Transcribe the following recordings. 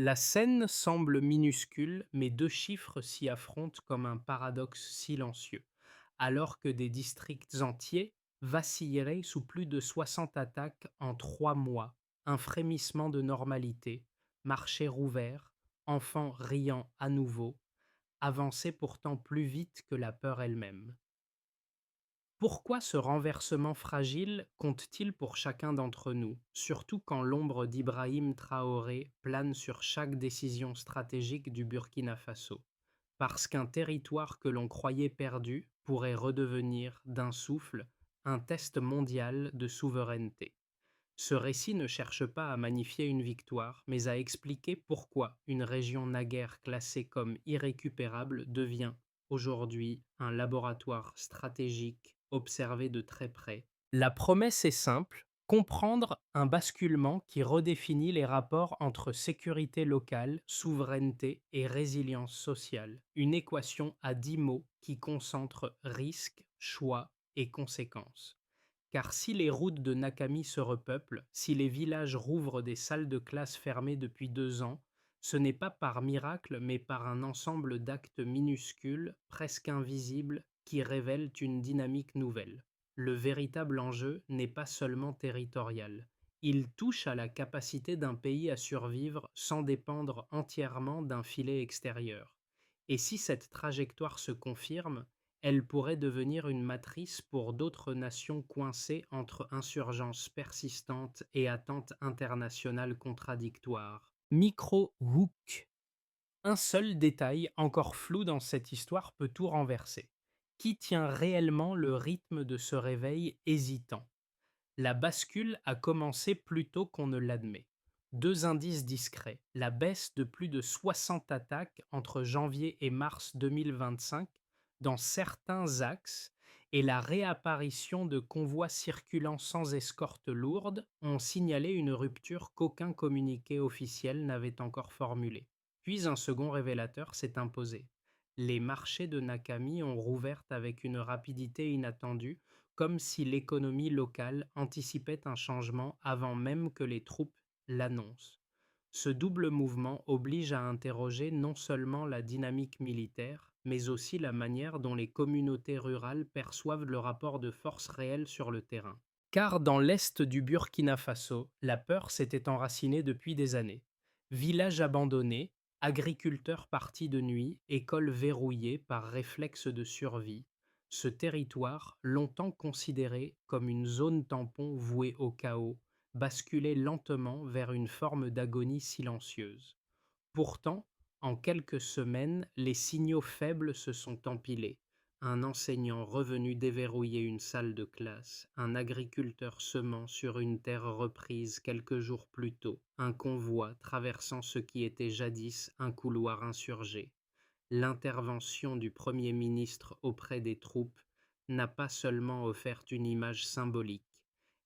La scène semble minuscule, mais deux chiffres s'y affrontent comme un paradoxe silencieux, alors que des districts entiers vacilleraient sous plus de 60 attaques en 3 mois. Un frémissement de normalité, marché rouvert, enfants riant à nouveau, avançait pourtant plus vite que la peur elle-même. Pourquoi ce renversement fragile compte-t-il pour chacun d'entre nous, surtout quand l'ombre d'Ibrahim Traoré plane sur chaque décision stratégique du Burkina Faso? Parce qu'un territoire que l'on croyait perdu pourrait redevenir, d'un souffle, un test mondial de souveraineté. Ce récit ne cherche pas à magnifier une victoire, mais à expliquer pourquoi une région naguère classée comme irrécupérable devient aujourd'hui un laboratoire stratégique observé de très près. La promesse est simple, comprendre un basculement qui redéfinit les rapports entre sécurité locale, souveraineté et résilience sociale. Une équation à 10 mots qui concentre risque, choix et conséquences. Car si les routes de Nakami se repeuplent, si les villages rouvrent des salles de classe fermées depuis 2 ans, ce n'est pas par miracle, mais par un ensemble d'actes minuscules, presque invisibles, qui révèlent une dynamique nouvelle. Le véritable enjeu n'est pas seulement territorial. Il touche à la capacité d'un pays à survivre sans dépendre entièrement d'un filet extérieur. Et si cette trajectoire se confirme, elle pourrait devenir une matrice pour d'autres nations coincées entre insurgences persistantes et attentes internationales contradictoires. Micro-hook. Un seul détail encore flou dans cette histoire peut tout renverser. Qui tient réellement le rythme de ce réveil hésitant? La bascule a commencé plus tôt qu'on ne l'admet. Deux indices discrets, la baisse de plus de 60 attaques entre janvier et mars 2025 dans certains axes et la réapparition de convois circulant sans escorte lourde ont signalé une rupture qu'aucun communiqué officiel n'avait encore formulée. Puis un second révélateur s'est imposé. Les marchés de Nakami ont rouvert avec une rapidité inattendue, comme si l'économie locale anticipait un changement avant même que les troupes l'annoncent. Ce double mouvement oblige à interroger non seulement la dynamique militaire, mais aussi la manière dont les communautés rurales perçoivent le rapport de force réel sur le terrain. Car dans l'est du Burkina Faso, la peur s'était enracinée depuis des années. Villages abandonnés, agriculteurs partis de nuit, écoles verrouillées par réflexe de survie, ce territoire, longtemps considéré comme une zone tampon vouée au chaos, basculait lentement vers une forme d'agonie silencieuse. Pourtant, en quelques semaines, les signaux faibles se sont empilés. Un enseignant revenu déverrouiller une salle de classe, un agriculteur semant sur une terre reprise quelques jours plus tôt, un convoi traversant ce qui était jadis un couloir insurgé. L'intervention du Premier ministre auprès des troupes n'a pas seulement offert une image symbolique,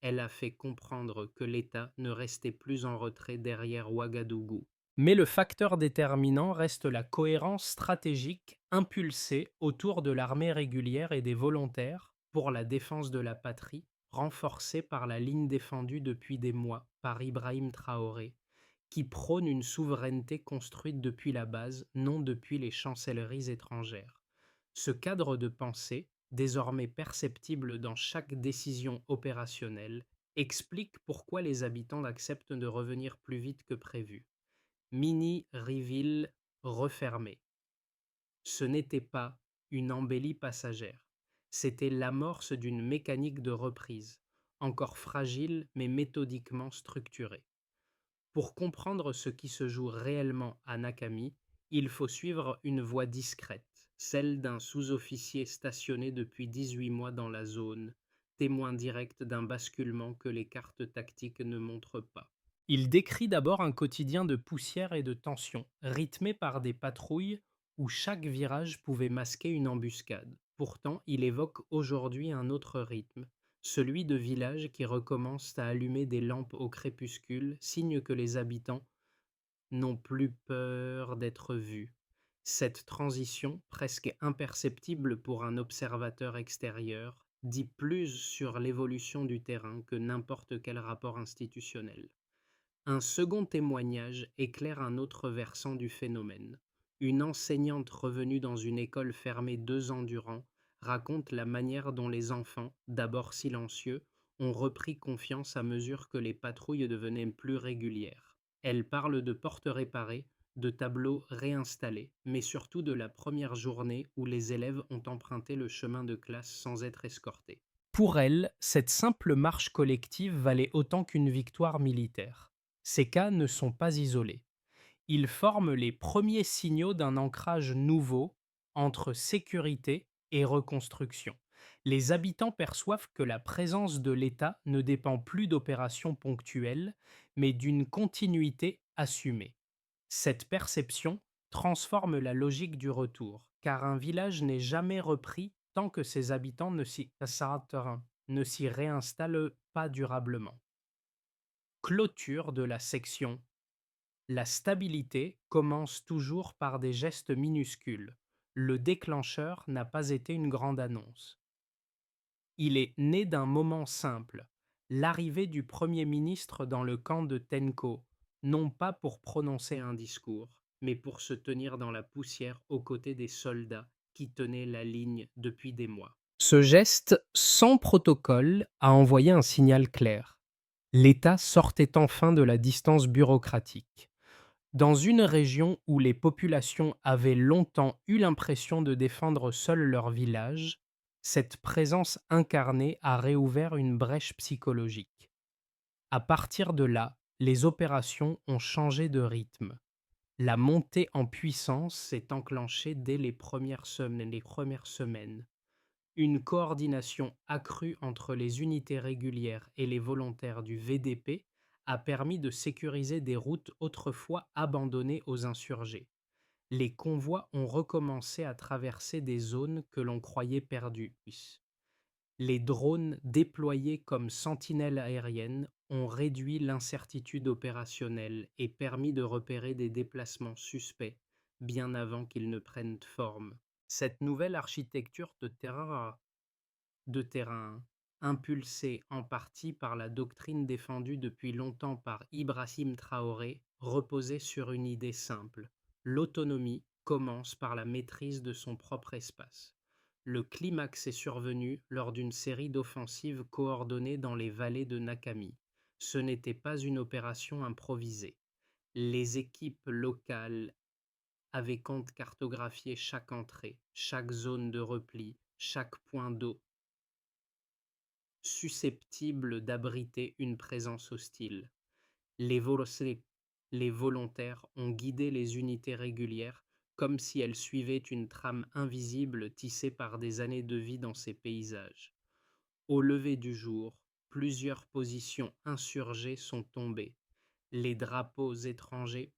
elle a fait comprendre que l'État ne restait plus en retrait derrière Ouagadougou. Mais le facteur déterminant reste la cohérence stratégique impulsée autour de l'armée régulière et des volontaires pour la défense de la patrie, renforcée par la ligne défendue depuis des mois par Ibrahim Traoré, qui prône une souveraineté construite depuis la base, non depuis les chancelleries étrangères. Ce cadre de pensée, désormais perceptible dans chaque décision opérationnelle, explique pourquoi les habitants acceptent de revenir plus vite que prévu. Mini-Riville refermée. Ce n'était pas une embellie passagère, c'était l'amorce d'une mécanique de reprise, encore fragile mais méthodiquement structurée. Pour comprendre ce qui se joue réellement à Nakami, il faut suivre une voie discrète, celle d'un sous-officier stationné depuis 18 mois dans la zone, témoin direct d'un basculement que les cartes tactiques ne montrent pas. Il décrit d'abord un quotidien de poussière et de tension, rythmé par des patrouilles où chaque virage pouvait masquer une embuscade. Pourtant, il évoque aujourd'hui un autre rythme, celui de villages qui recommencent à allumer des lampes au crépuscule, signe que les habitants n'ont plus peur d'être vus. Cette transition, presque imperceptible pour un observateur extérieur, dit plus sur l'évolution du terrain que n'importe quel rapport institutionnel. Un second témoignage éclaire un autre versant du phénomène. Une enseignante revenue dans une école fermée 2 ans durant raconte la manière dont les enfants, d'abord silencieux, ont repris confiance à mesure que les patrouilles devenaient plus régulières. Elle parle de portes réparées, de tableaux réinstallés, mais surtout de la première journée où les élèves ont emprunté le chemin de classe sans être escortés. Pour elle, cette simple marche collective valait autant qu'une victoire militaire. Ces cas ne sont pas isolés. Ils forment les premiers signaux d'un ancrage nouveau entre sécurité et reconstruction. Les habitants perçoivent que la présence de l'État ne dépend plus d'opérations ponctuelles, mais d'une continuité assumée. Cette perception transforme la logique du retour, car un village n'est jamais repris tant que ses habitants ne s'y réinstallent pas durablement. Clôture de la section. La stabilité commence toujours par des gestes minuscules. Le déclencheur n'a pas été une grande annonce. Il est né d'un moment simple, l'arrivée du Premier ministre dans le camp de Tenko, non pas pour prononcer un discours, mais pour se tenir dans la poussière aux côtés des soldats qui tenaient la ligne depuis des mois. Ce geste, sans protocole, a envoyé un signal clair. L'État sortait enfin de la distance bureaucratique. Dans une région où les populations avaient longtemps eu l'impression de défendre seuls leur village, cette présence incarnée a réouvert une brèche psychologique. À partir de là, les opérations ont changé de rythme. La montée en puissance s'est enclenchée dès les premières semaines. Une coordination accrue entre les unités régulières et les volontaires du VDP a permis de sécuriser des routes autrefois abandonnées aux insurgés. Les convois ont recommencé à traverser des zones que l'on croyait perdues. Les drones déployés comme sentinelles aériennes ont réduit l'incertitude opérationnelle et permis de repérer des déplacements suspects bien avant qu'ils ne prennent forme. Cette nouvelle architecture de terrain, impulsée en partie par la doctrine défendue depuis longtemps par Ibrahim Traoré, reposait sur une idée simple. L'autonomie commence par la maîtrise de son propre espace. Le climax est survenu lors d'une série d'offensives coordonnées dans les vallées de Nakami. Ce n'était pas une opération improvisée. Les équipes locales avaient cartographié chaque entrée, chaque zone de repli, chaque point d'eau susceptible d'abriter une présence hostile. Les, les volontaires ont guidé les unités régulières comme si elles suivaient une trame invisible tissée par des années de vie dans ces paysages. Au lever du jour, plusieurs positions insurgées sont tombées. Les drapeaux étrangers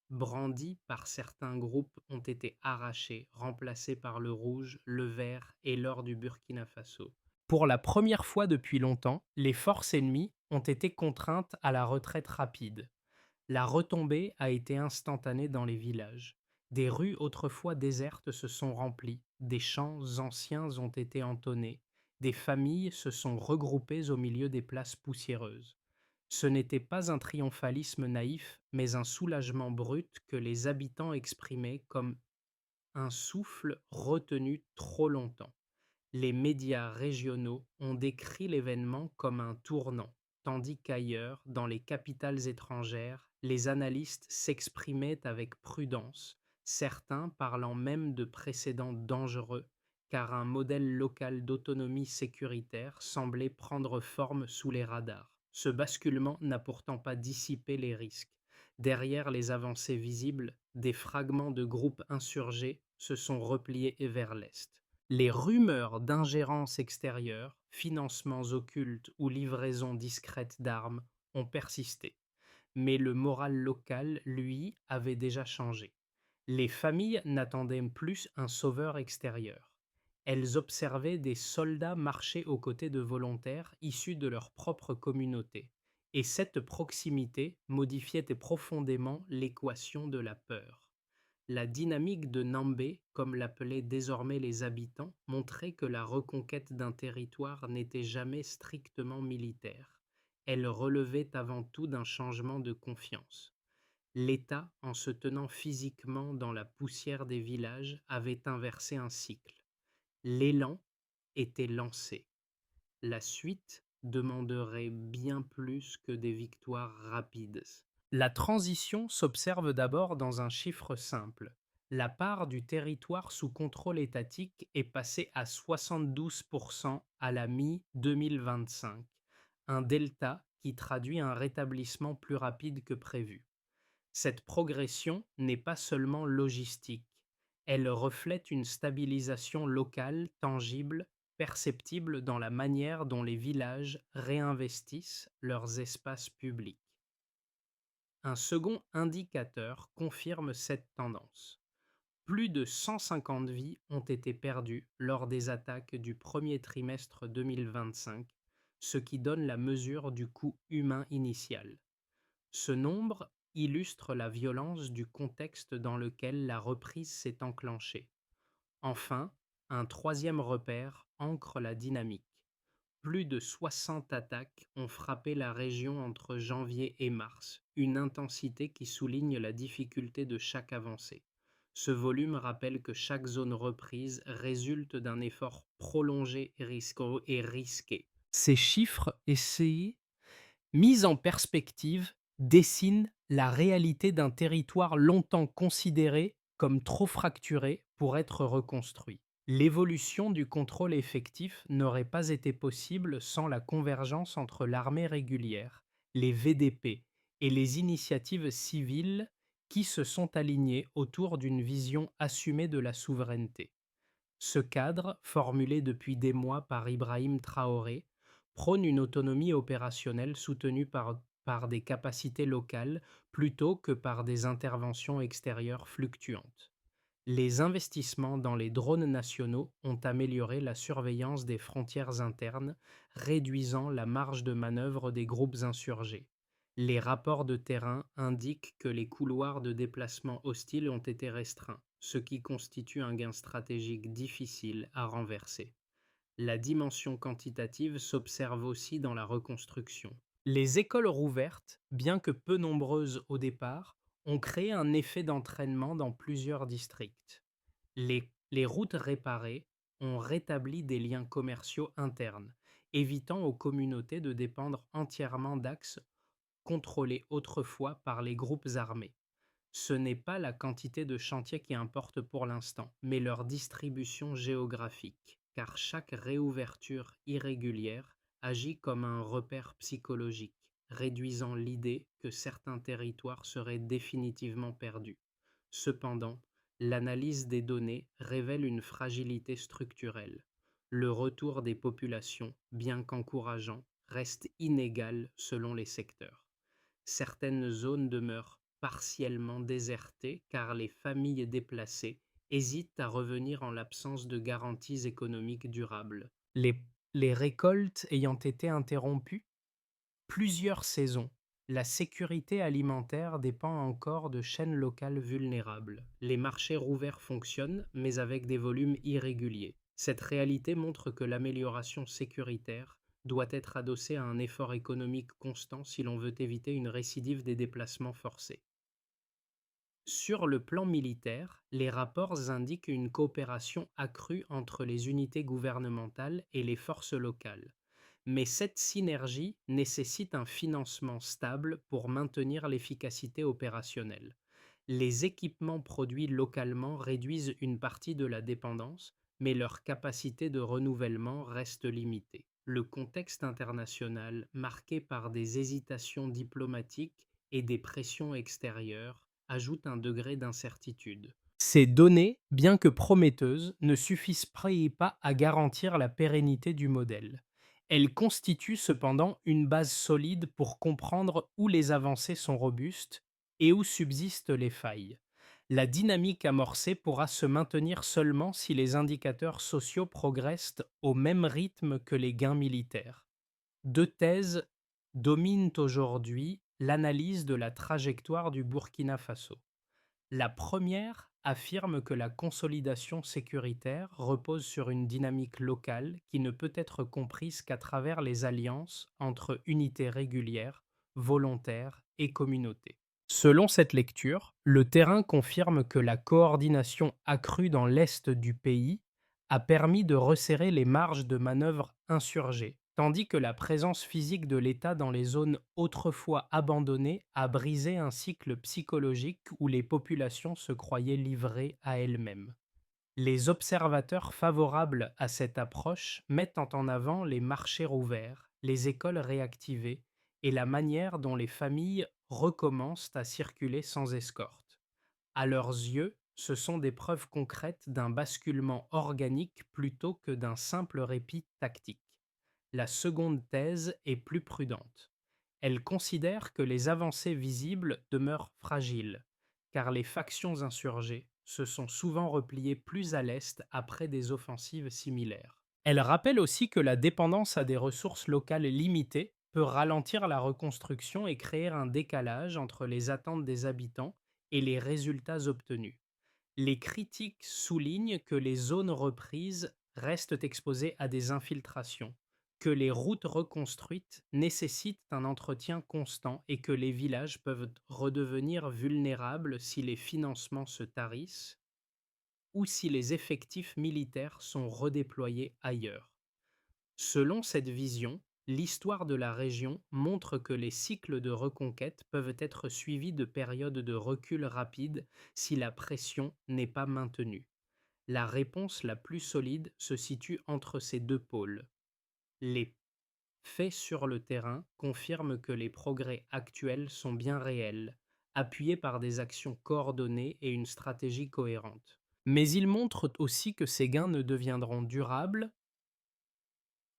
brandis par certains groupes ont été arrachés, remplacés par le rouge, le vert et l'or du Burkina Faso. Pour la première fois depuis longtemps, les forces ennemies ont été contraintes à la retraite rapide. La retombée a été instantanée dans les villages. Des rues autrefois désertes se sont remplies, des chants anciens ont été entonnés, des familles se sont regroupées au milieu des places poussiéreuses. Ce n'était pas un triomphalisme naïf, mais un soulagement brut que les habitants exprimaient comme un souffle retenu trop longtemps. Les médias régionaux ont décrit l'événement comme un tournant, tandis qu'ailleurs, dans les capitales étrangères, les analystes s'exprimaient avec prudence, certains parlant même de précédents dangereux, car un modèle local d'autonomie sécuritaire semblait prendre forme sous les radars. Ce basculement n'a pourtant pas dissipé les risques. Derrière les avancées visibles, des fragments de groupes insurgés se sont repliés vers l'est. Les rumeurs d'ingérence extérieure, financements occultes ou livraisons discrètes d'armes ont persisté, mais le moral local, lui, avait déjà changé. Les familles n'attendaient plus un sauveur extérieur. Elles observaient des soldats marcher aux côtés de volontaires issus de leur propre communauté, et cette proximité modifiait profondément l'équation de la peur. La dynamique de Nambé, comme l'appelaient désormais les habitants, montrait que la reconquête d'un territoire n'était jamais strictement militaire. elle relevait avant tout d'un changement de confiance. L'État, en se tenant physiquement dans la poussière des villages, avait inversé un cycle. L'élan était lancé. La suite demanderait bien plus que des victoires rapides. La transition s'observe d'abord dans un chiffre simple. La part du territoire sous contrôle étatique est passée à 72% à la mi-2025, un delta qui traduit un rétablissement plus rapide que prévu. Cette progression n'est pas seulement logistique, elle reflète une stabilisation locale tangible, perceptible dans la manière dont les villages réinvestissent leurs espaces publics. Un second indicateur confirme cette tendance. Plus de 150 vies ont été perdues lors des attaques du premier trimestre 2025, ce qui donne la mesure du coût humain initial. Ce nombre illustre la violence du contexte dans lequel la reprise s'est enclenchée. Enfin, un troisième repère ancre la dynamique. Plus de 60 attaques ont frappé la région entre janvier et mars, une intensité qui souligne la difficulté de chaque avancée. Ce volume rappelle que chaque zone reprise résulte d'un effort prolongé et risqué. Ces chiffres essayés mise en perspective, dessine la réalité d'un territoire longtemps considéré comme trop fracturé pour être reconstruit. L'évolution du contrôle effectif n'aurait pas été possible sans la convergence entre l'armée régulière, les VDP et les initiatives civiles qui se sont alignées autour d'une vision assumée de la souveraineté. Ce cadre, formulé depuis des mois par Ibrahim Traoré, prône une autonomie opérationnelle soutenue par des capacités locales plutôt que par des interventions extérieures fluctuantes. Les investissements dans les drones nationaux ont amélioré la surveillance des frontières internes, réduisant la marge de manœuvre des groupes insurgés. Les rapports de terrain indiquent que les couloirs de déplacement hostiles ont été restreints, ce qui constitue un gain stratégique difficile à renverser. La dimension quantitative s'observe aussi dans la reconstruction. Les écoles rouvertes, bien que peu nombreuses au départ, ont créé un effet d'entraînement dans plusieurs districts. Les routes réparées ont rétabli des liens commerciaux internes, évitant aux communautés de dépendre entièrement d'axes contrôlés autrefois par les groupes armés. Ce n'est pas la quantité de chantiers qui importe pour l'instant, mais leur distribution géographique, car chaque réouverture irrégulière agit comme un repère psychologique, réduisant l'idée que certains territoires seraient définitivement perdus. Cependant, l'analyse des données révèle une fragilité structurelle. Le retour des populations, bien qu'encourageant, reste inégal selon les secteurs. Certaines zones demeurent partiellement désertées car les familles déplacées hésitent à revenir en l'absence de garanties économiques durables. Les récoltes ayant été interrompues, plusieurs saisons, la sécurité alimentaire dépend encore de chaînes locales vulnérables. Les marchés rouverts fonctionnent, mais avec des volumes irréguliers. Cette réalité montre que l'amélioration sécuritaire doit être adossée à un effort économique constant si l'on veut éviter une récidive des déplacements forcés. Sur le plan militaire, les rapports indiquent une coopération accrue entre les unités gouvernementales et les forces locales. Mais cette synergie nécessite un financement stable pour maintenir l'efficacité opérationnelle. Les équipements produits localement réduisent une partie de la dépendance, mais leur capacité de renouvellement reste limitée. Le contexte international, marqué par des hésitations diplomatiques et des pressions extérieures, ajoute un degré d'incertitude. Ces données, bien que prometteuses, ne suffisent pas à garantir la pérennité du modèle. Elles constituent cependant une base solide pour comprendre où les avancées sont robustes et où subsistent les failles. La dynamique amorcée pourra se maintenir seulement si les indicateurs sociaux progressent au même rythme que les gains militaires. Deux thèses dominent aujourd'hui l'analyse de la trajectoire du Burkina Faso. La première affirme que la consolidation sécuritaire repose sur une dynamique locale qui ne peut être comprise qu'à travers les alliances entre unités régulières, volontaires et communautés. Selon cette lecture, le terrain confirme que la coordination accrue dans l'est du pays a permis de resserrer les marges de manœuvre insurgées, tandis que la présence physique de l'État dans les zones autrefois abandonnées a brisé un cycle psychologique où les populations se croyaient livrées à elles-mêmes. Les observateurs favorables à cette approche mettent en avant les marchés rouverts, les écoles réactivées et la manière dont les familles recommencent à circuler sans escorte. À leurs yeux, ce sont des preuves concrètes d'un basculement organique plutôt que d'un simple répit tactique. La seconde thèse est plus prudente. Elle considère que les avancées visibles demeurent fragiles, car les factions insurgées se sont souvent repliées plus à l'est après des offensives similaires. Elle rappelle aussi que la dépendance à des ressources locales limitées peut ralentir la reconstruction et créer un décalage entre les attentes des habitants et les résultats obtenus. Les critiques soulignent que les zones reprises restent exposées à des infiltrations, que les routes reconstruites nécessitent un entretien constant et que les villages peuvent redevenir vulnérables si les financements se tarissent ou si les effectifs militaires sont redéployés ailleurs. Selon cette vision, l'histoire de la région montre que les cycles de reconquête peuvent être suivis de périodes de recul rapide si la pression n'est pas maintenue. La réponse la plus solide se situe entre ces deux pôles. Les faits sur le terrain confirment que les progrès actuels sont bien réels, appuyés par des actions coordonnées et une stratégie cohérente. Mais ils montrent aussi que ces gains ne deviendront durables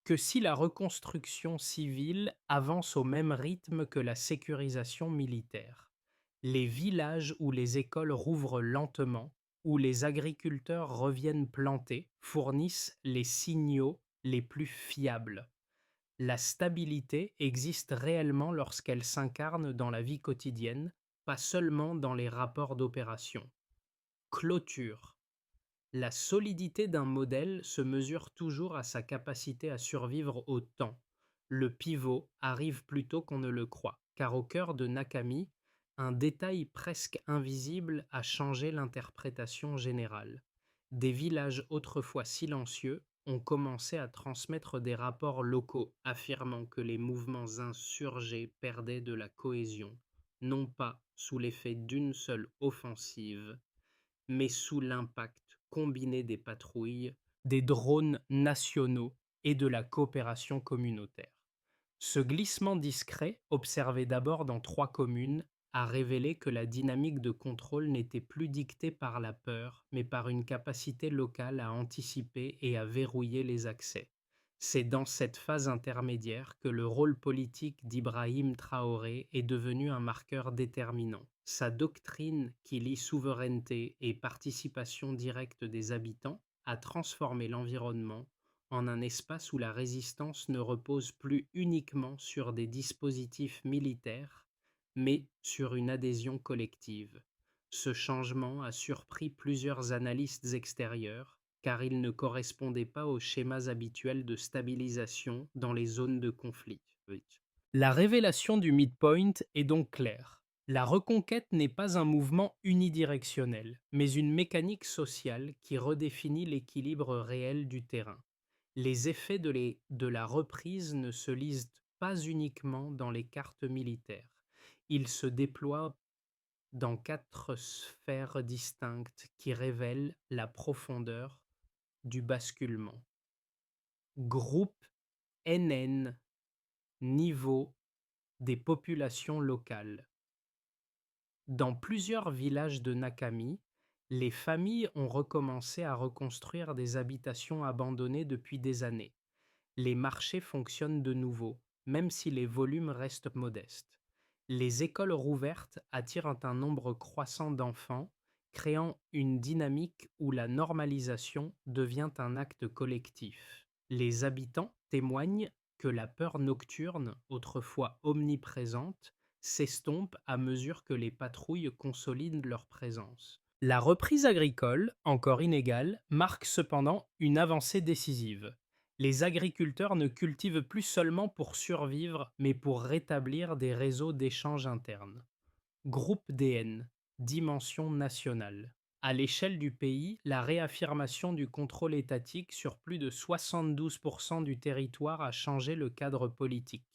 que si la reconstruction civile avance au même rythme que la sécurisation militaire. Les villages où les écoles rouvrent lentement, où les agriculteurs reviennent planter, fournissent les signaux les plus fiables. La stabilité existe réellement lorsqu'elle s'incarne dans la vie quotidienne, pas seulement dans les rapports d'opération. Clôture. La solidité d'un modèle se mesure toujours à sa capacité à survivre au temps. Le pivot arrive plus tôt qu'on ne le croit, car au cœur de Nakami, un détail presque invisible a changé l'interprétation générale. Des villages autrefois silencieux ont commencé à transmettre des rapports locaux affirmant que les mouvements insurgés perdaient de la cohésion, non pas sous l'effet d'une seule offensive, mais sous l'impact combiné des patrouilles, des drones nationaux et de la coopération communautaire. Ce glissement discret, observé d'abord dans 3 communes, a révélé que la dynamique de contrôle n'était plus dictée par la peur, mais par une capacité locale à anticiper et à verrouiller les accès. C'est dans cette phase intermédiaire que le rôle politique d'Ibrahim Traoré est devenu un marqueur déterminant. Sa doctrine qui lie souveraineté et participation directe des habitants a transformé l'environnement en un espace où la résistance ne repose plus uniquement sur des dispositifs militaires, mais sur une adhésion collective. Ce changement a surpris plusieurs analystes extérieurs, car il ne correspondait pas aux schémas habituels de stabilisation dans les zones de conflit. La révélation du midpoint est donc claire. La reconquête n'est pas un mouvement unidirectionnel, mais une mécanique sociale qui redéfinit l'équilibre réel du terrain. Les effets de la reprise ne se lisent pas uniquement dans les cartes militaires. Ils se déploient dans 4 sphères distinctes qui révèlent la profondeur du basculement. Groupe NN, niveau des populations locales. Dans plusieurs villages de Nakami, les familles ont recommencé à reconstruire des habitations abandonnées depuis des années. Les marchés fonctionnent de nouveau, même si les volumes restent modestes. Les écoles rouvertes attirent un nombre croissant d'enfants, créant une dynamique où la normalisation devient un acte collectif. Les habitants témoignent que la peur nocturne, autrefois omniprésente, s'estompe à mesure que les patrouilles consolident leur présence. La reprise agricole, encore inégale, marque cependant une avancée décisive. Les agriculteurs ne cultivent plus seulement pour survivre, mais pour rétablir des réseaux d'échanges internes. Groupe DN, dimension nationale. À l'échelle du pays, la réaffirmation du contrôle étatique sur plus de 72% du territoire a changé le cadre politique.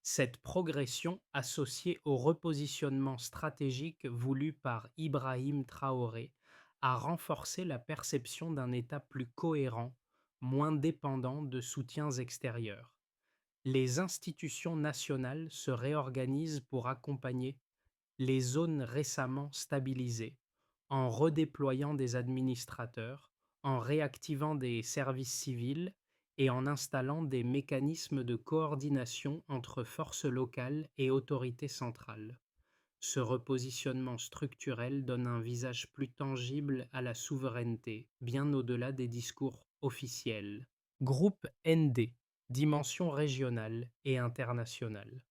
Cette progression, associée au repositionnement stratégique voulu par Ibrahim Traoré, a renforcé la perception d'un État plus cohérent, moins dépendant de soutiens extérieurs. Les institutions nationales se réorganisent pour accompagner les zones récemment stabilisées, en redéployant des administrateurs, en réactivant des services civils et en installant des mécanismes de coordination entre forces locales et autorités centrales. Ce repositionnement structurel donne un visage plus tangible à la souveraineté, bien au-delà des discours officiels. Groupe ND, dimension régionale et internationale.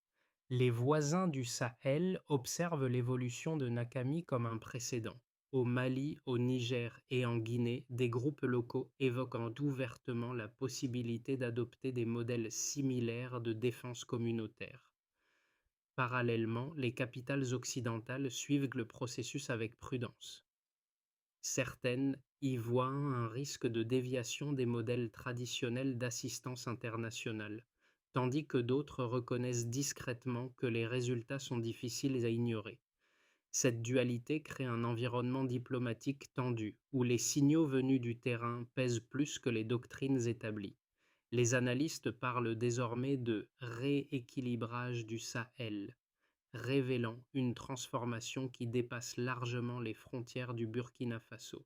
Les voisins du Sahel observent l'évolution de Nakami comme un précédent. Au Mali, au Niger et en Guinée, des groupes locaux évoquent ouvertement la possibilité d'adopter des modèles similaires de défense communautaire. Parallèlement, les capitales occidentales suivent le processus avec prudence. Certaines y voient un risque de déviation des modèles traditionnels d'assistance internationale, tandis que d'autres reconnaissent discrètement que les résultats sont difficiles à ignorer. Cette dualité crée un environnement diplomatique tendu, où les signaux venus du terrain pèsent plus que les doctrines établies. Les analystes parlent désormais de rééquilibrage du Sahel, révélant une transformation qui dépasse largement les frontières du Burkina Faso.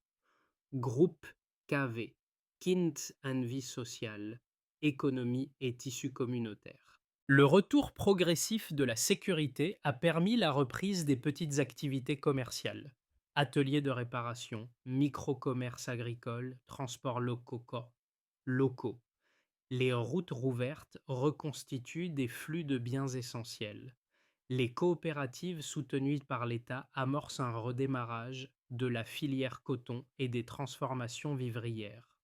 Groupe KV, Kind and Vie sociale, économie et tissu communautaire. Le retour progressif de la sécurité a permis la reprise des petites activités commerciales. Ateliers de réparation, micro-commerces agricoles, transports locaux. Les routes rouvertes reconstituent des flux de biens essentiels. Les coopératives soutenues par l'État amorcent un redémarrage de la filière coton et des transformations vivrières.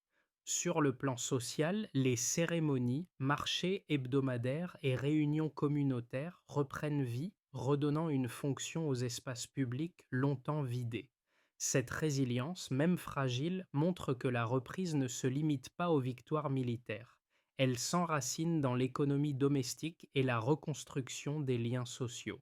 Sur le plan social, les cérémonies, marchés hebdomadaires et réunions communautaires reprennent vie, redonnant une fonction aux espaces publics longtemps vidés. Cette résilience, même fragile, montre que la reprise ne se limite pas aux victoires militaires. Elle s'enracine dans l'économie domestique et la reconstruction des liens sociaux.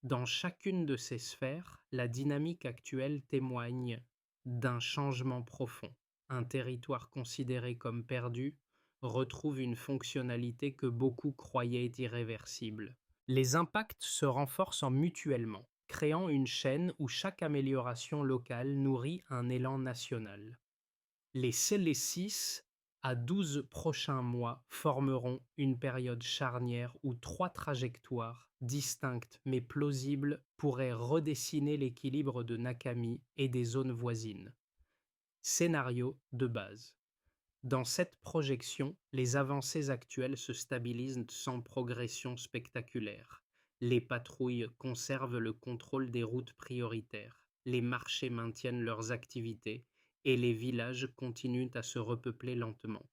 Dans chacune de ces sphères, la dynamique actuelle témoigne d'un changement profond. Un territoire considéré comme perdu retrouve une fonctionnalité que beaucoup croyaient irréversible. Les impacts se renforcent mutuellement, créant une chaîne où chaque amélioration locale nourrit un élan national. Les 6 à 12 prochains mois formeront une période charnière où trois trajectoires, distinctes mais plausibles, pourraient redessiner l'équilibre de Nakami et des zones voisines. Scénario de base. Dans cette projection, les avancées actuelles se stabilisent sans progression spectaculaire. Les patrouilles conservent le contrôle des routes prioritaires, les marchés maintiennent leurs activités et les villages continuent à se repeupler lentement.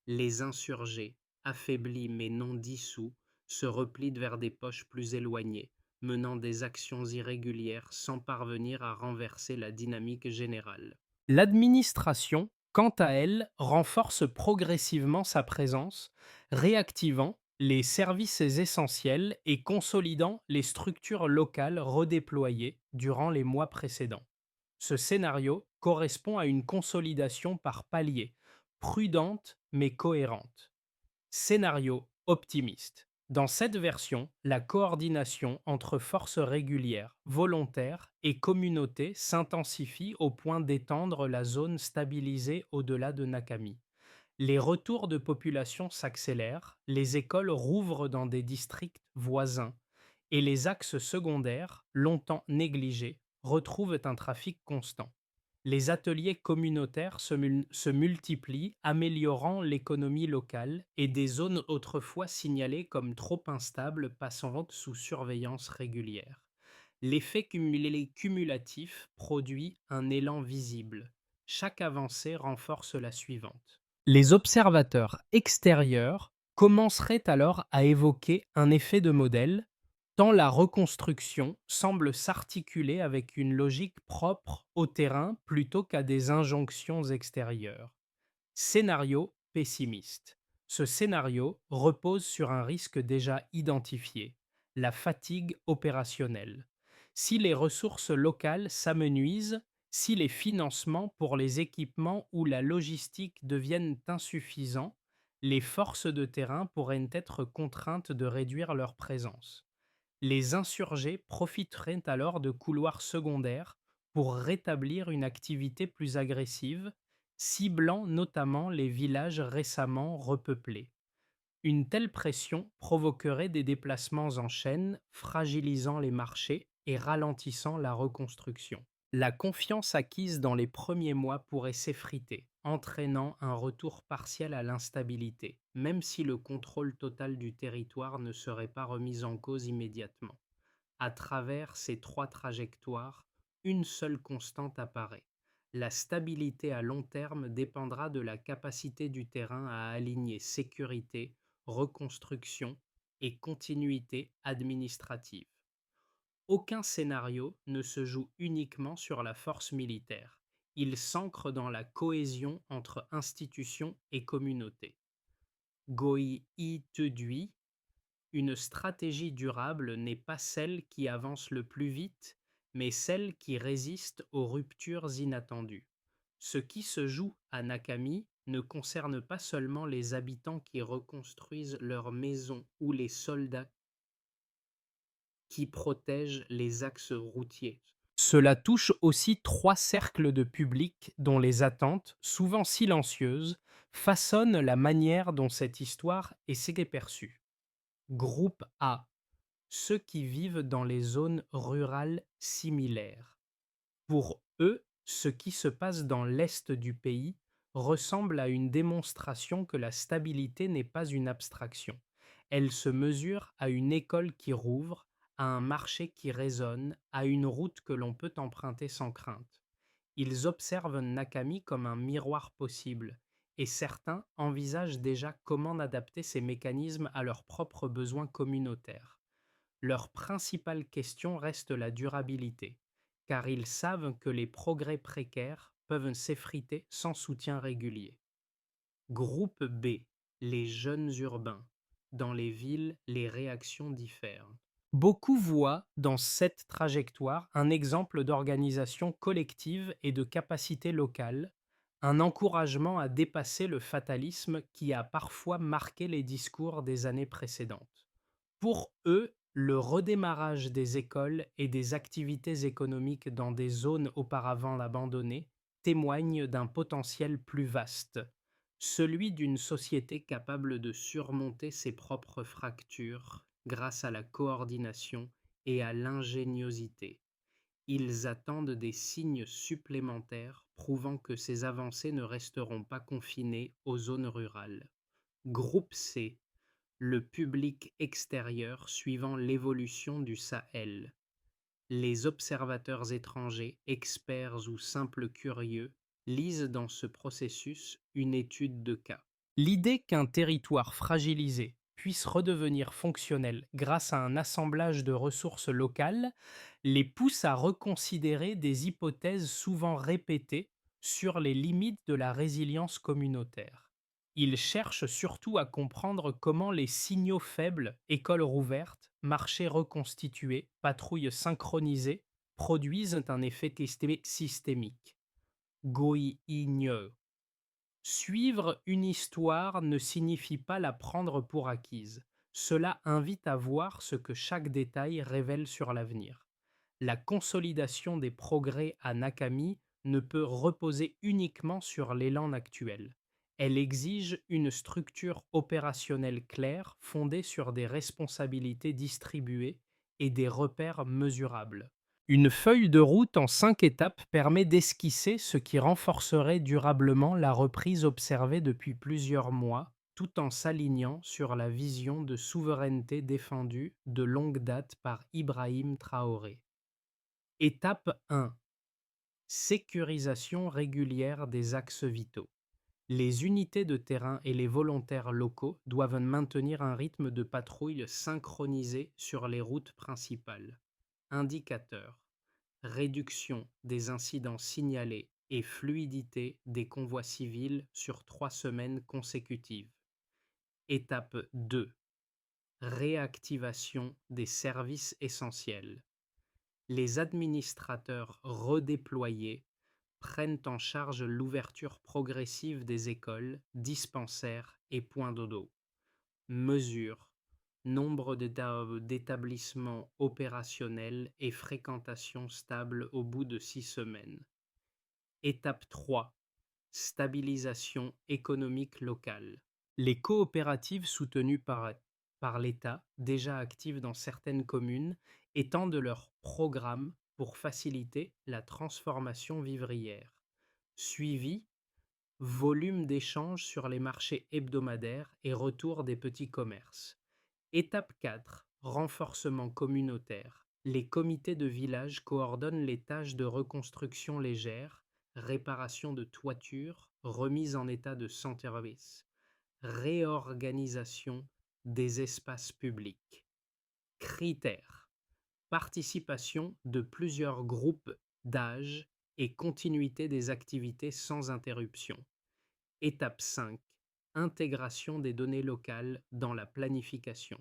Les insurgés, affaiblis mais non dissous, se replient vers des poches plus éloignées, menant des actions irrégulières sans parvenir à renverser la dynamique générale. L'administration, quant à elle, renforce progressivement sa présence, réactivant les services essentiels et consolidant les structures locales redéployées durant les mois précédents. Ce scénario correspond à une consolidation par paliers, prudente mais cohérente. Scénario optimiste. Dans cette version, la coordination entre forces régulières, volontaires et communautés s'intensifie au point d'étendre la zone stabilisée au-delà de Nakami. Les retours de population s'accélèrent, les écoles rouvrent dans des districts voisins et les axes secondaires, longtemps négligés, retrouvent un trafic constant. Les ateliers communautaires se multiplient, améliorant l'économie locale et des zones autrefois signalées comme trop instables passant sous surveillance régulière. L'effet cumulatif produit un élan visible. Chaque avancée renforce la suivante. Les observateurs extérieurs commenceraient alors à évoquer un effet de modèle, tant la reconstruction semble s'articuler avec une logique propre au terrain plutôt qu'à des injonctions extérieures. Scénario pessimiste. Ce scénario repose sur un risque déjà identifié, la fatigue opérationnelle. Si les ressources locales s'amenuisent, si les financements pour les équipements ou la logistique deviennent insuffisants, les forces de terrain pourraient être contraintes de réduire leur présence. Les insurgés profiteraient alors de couloirs secondaires pour rétablir une activité plus agressive, ciblant notamment les villages récemment repeuplés. Une telle pression provoquerait des déplacements en chaîne, fragilisant les marchés et ralentissant la reconstruction. La confiance acquise dans les premiers mois pourrait s'effriter, entraînant un retour partiel à l'instabilité, même si le contrôle total du territoire ne serait pas remis en cause immédiatement. À travers ces trois trajectoires, une seule constante apparaît. La stabilité à long terme dépendra de la capacité du terrain à aligner sécurité, reconstruction et continuité administrative. Aucun scénario ne se joue uniquement sur la force militaire. Il s'ancre dans la cohésion entre institutions et communautés. Goi I Tedui, une stratégie durable n'est pas celle qui avance le plus vite, mais celle qui résiste aux ruptures inattendues. Ce qui se joue à Nakami ne concerne pas seulement les habitants qui reconstruisent leurs maisons ou les soldats qui protègent les axes routiers. Cela touche aussi trois cercles de public dont les attentes, souvent silencieuses, façonnent la manière dont cette histoire est perçue. Groupe A, ceux qui vivent dans les zones rurales similaires. Pour eux, ce qui se passe dans l'est du pays ressemble à une démonstration que la stabilité n'est pas une abstraction. Elle se mesure à une école qui rouvre, à un marché qui résonne, à une route que l'on peut emprunter sans crainte. Ils observent Nakami comme un miroir possible, et certains envisagent déjà comment adapter ces mécanismes à leurs propres besoins communautaires. Leur principale question reste la durabilité, car ils savent que les progrès précaires peuvent s'effriter sans soutien régulier. Groupe B, les jeunes urbains. Dans les villes, les réactions diffèrent. Beaucoup voient dans cette trajectoire un exemple d'organisation collective et de capacité locale, un encouragement à dépasser le fatalisme qui a parfois marqué les discours des années précédentes. Pour eux, le redémarrage des écoles et des activités économiques dans des zones auparavant abandonnées témoigne d'un potentiel plus vaste, celui d'une société capable de surmonter ses propres fractures grâce à la coordination et à l'ingéniosité. Ils attendent des signes supplémentaires prouvant que ces avancées ne resteront pas confinées aux zones rurales. Groupe C, le public extérieur suivant l'évolution du Sahel. Les observateurs étrangers, experts ou simples curieux, lisent dans ce processus une étude de cas. L'idée qu'un territoire fragilisé puisse redevenir fonctionnel grâce à un assemblage de ressources locales les pousse à reconsidérer des hypothèses souvent répétées sur les limites de la résilience communautaire. Ils cherchent surtout à comprendre comment les signaux faibles, écoles rouvertes, marchés reconstitués, patrouilles synchronisées, produisent un effet systémique. Goi Igneo. Suivre une histoire ne signifie pas la prendre pour acquise. Cela invite à voir ce que chaque détail révèle sur l'avenir. La consolidation des progrès à Nakami ne peut reposer uniquement sur l'élan actuel. Elle exige une structure opérationnelle claire fondée sur des responsabilités distribuées et des repères mesurables. Une feuille de route en 5 étapes permet d'esquisser ce qui renforcerait durablement la reprise observée depuis plusieurs mois, tout en s'alignant sur la vision de souveraineté défendue de longue date par Ibrahim Traoré. Étape 1. Sécurisation régulière des axes vitaux. Les unités de terrain et les volontaires locaux doivent maintenir un rythme de patrouille synchronisé sur les routes principales. Indicateurs. Réduction des incidents signalés et fluidité des convois civils sur 3 semaines consécutives. Étape 2. Réactivation des services essentiels. Les administrateurs redéployés prennent en charge l'ouverture progressive des écoles, dispensaires et points d'eau. Mesures. Nombre d'établissements opérationnels et fréquentation stable au bout de 6 semaines. Étape 3. Stabilisation économique locale. Les coopératives soutenues par l'État, déjà actives dans certaines communes, étendent leurs programmes pour faciliter la transformation vivrière. Suivi, volume d'échanges sur les marchés hebdomadaires et retour des petits commerces. Étape 4. Renforcement communautaire. Les comités de village coordonnent les tâches de reconstruction légère, réparation de toitures, remise en état de sans-service, réorganisation des espaces publics. Critères. Participation de plusieurs groupes d'âge et continuité des activités sans interruption. Étape 5. Intégration des données locales dans la planification.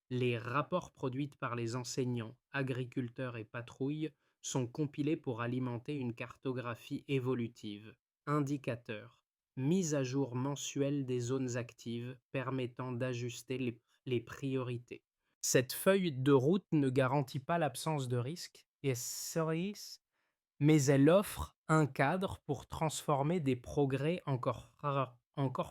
Les rapports produits par les enseignants, agriculteurs et patrouilles sont compilés pour alimenter une cartographie évolutive. Indicateurs. Mise à jour mensuelle des zones actives permettant d'ajuster les priorités. Cette feuille de route ne garantit pas l'absence de risque, mais elle offre un cadre pour transformer des progrès encore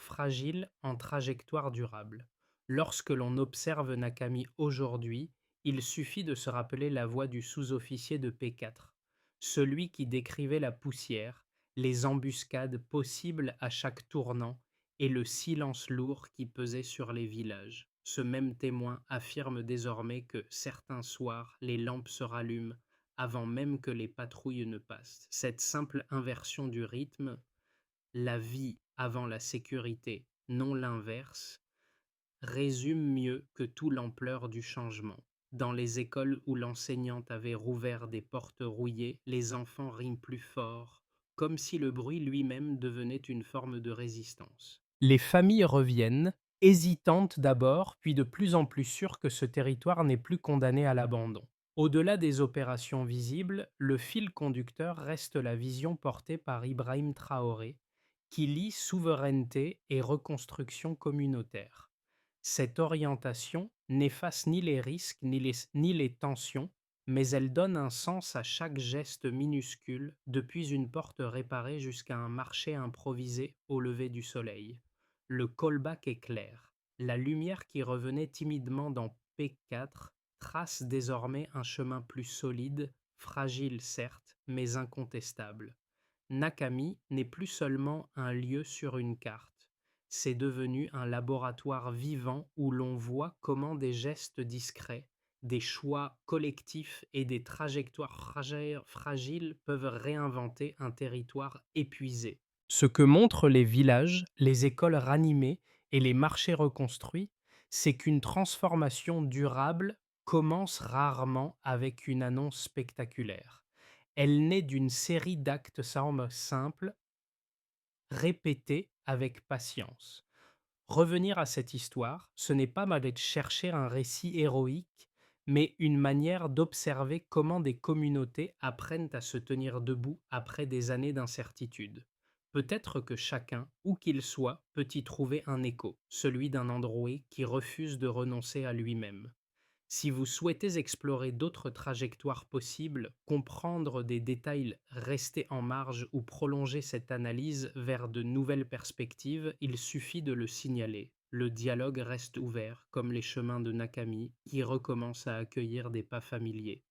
fragiles en trajectoires durables. Lorsque l'on observe Nakami aujourd'hui, il suffit de se rappeler la voix du sous-officier de P4, celui qui décrivait la poussière, les embuscades possibles à chaque tournant et le silence lourd qui pesait sur les villages. Ce même témoin affirme désormais que certains soirs, les lampes se rallument avant même que les patrouilles ne passent. Cette simple inversion du rythme, la vie avant la sécurité, non l'inverse, résume mieux que tout l'ampleur du changement. Dans les écoles où l'enseignante avait rouvert des portes rouillées, les enfants riment plus fort, comme si le bruit lui-même devenait une forme de résistance. Les familles reviennent, hésitantes d'abord, puis de plus en plus sûres que ce territoire n'est plus condamné à l'abandon. Au-delà des opérations visibles, le fil conducteur reste la vision portée par Ibrahim Traoré, qui lie souveraineté et reconstruction communautaire. Cette orientation n'efface ni les risques ni les tensions, mais elle donne un sens à chaque geste minuscule, depuis une porte réparée jusqu'à un marché improvisé au lever du soleil. Le callback est clair. La lumière qui revenait timidement dans P4 trace désormais un chemin plus solide, fragile certes, mais incontestable. Nakami n'est plus seulement un lieu sur une carte, c'est devenu un laboratoire vivant où l'on voit comment des gestes discrets, des choix collectifs et des trajectoires fragiles peuvent réinventer un territoire épuisé. Ce que montrent les villages, les écoles ranimées et les marchés reconstruits, c'est qu'une transformation durable commence rarement avec une annonce spectaculaire. Elle naît d'une série d'actes simples, répétés avec patience. Revenir à cette histoire, ce n'est pas mal de chercher un récit héroïque, mais une manière d'observer comment des communautés apprennent à se tenir debout après des années d'incertitude. Peut-être que chacun, où qu'il soit, peut y trouver un écho, celui d'un androïde qui refuse de renoncer à lui-même. Si vous souhaitez explorer d'autres trajectoires possibles, comprendre des détails restés en marge ou prolonger cette analyse vers de nouvelles perspectives, il suffit de le signaler. Le dialogue reste ouvert, comme les chemins de Nakami, qui recommencent à accueillir des pas familiers.